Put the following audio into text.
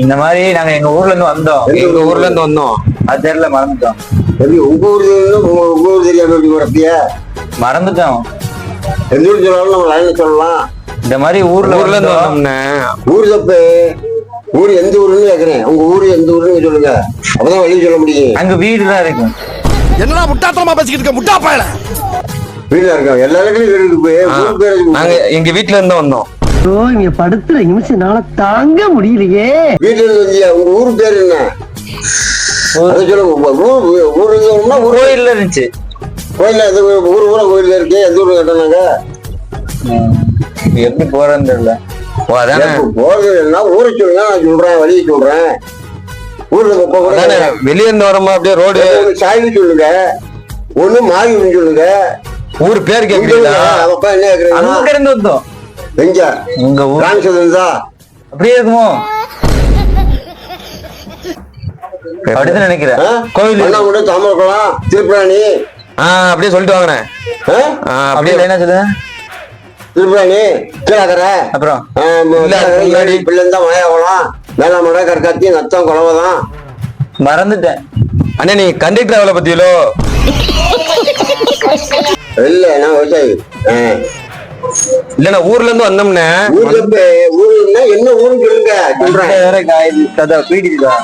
இந்த மாதிரி நாங்க எங்க ஊர்ல இருந்து வந்தோம். எங்க ஊர்ல இருந்து வந்தோம். அது தெரியல, மறந்துட்டோம். எப்படி உங்க ஊர்ல இருந்து உங்க ஊர் தெரியாம எப்படி வரப்பிய? மறந்துட்டோம். எந்த ஊர் சொன்னாலும் நம்ம லைன்ல சொல்லலாம். இந்த மாதிரி ஊர்ல இருந்து வந்தோம். வந்தோம்னே. ஊர் தப்பு. ஊர் எந்த ஊருன்னு கேக்குறேன். உங்க ஊரு எந்த ஊருன்னு சொல்லுங்க, அப்பதான் வழி சொல்ல முடியும். அங்க வீடுதான் இருக்கு. என்னடா முட்டாத்தனமா பேசிக்கிட்டு இருக்க, முட்டா பயல. வீடுல இருக்கோம், எல்லா இடத்துலயும் வீடு இருக்கு. ஊர் பேரு நாங்க எங்க வீட்டுல இருந்து வந்தோம். இங்க படுத்துற நிமிஷம்னால தாங்க முடியலையே. வீட்டுல இருந்து வந்தியா? உங்க ஊர் பேரு என்ன? அதை சொல்லுங்க. ஊர் இருக்கோம்னா கோயில்ல இருந்துச்சு. கோயில்ல எந்த ஊர் ஊரா கோயில்ல இருக்கு? எந்த ஊர்ல கட்டினாங்க? எப்படி போறேன்னு தெரியல. ஓ அதானே. போறது என்ன ஊரை சொல்லுங்க, நான் சொல்றேன், வழியை சொல்றேன். ஊர்ல வெளியே இருந்து வரமா அப்படியே ரோடு சாய்வு சொல்லுங்க, ஒண்ணு மாவின்னு சொல்லுங்க. ஊர் பேர் கேக்குறீங்களா? அப்பா என்ன கேக்குறீங்க? அங்க இருந்து வந்தோம். எங்க உங்க ஊர் ராமேஸ்வரம் இருந்தா அப்படியே இருக்குமோ? அப்படிதான் நினைக்கிறேன். கோவில் என்ன கூட தாமரக்குளம், திருப்பராணி. அப்படியே சொல்லிட்டு வாங்கினேன். அப்படியே என்ன சொல்லுங்க? திருப்பராணி, கீழக்கரை, அப்புறம் பிள்ளைந்தான் மலையாவலாம், வேளாமடை, கற்காத்தி, நத்தம், குளவதான். மறந்துட்டேன். அண்ணே நீ கண்டக்டர் வேலை பத்தியலோ? இல்ல நான் விவசாயி. இல்லண்ணா ஊர்ல இருந்து வந்தோம்னே. ஊர்ல ஊருன்னா என்ன ஊருன்னு சொல்லுங்க, சொல்றேன். வேற காயுது கதை பீடிக்குதா?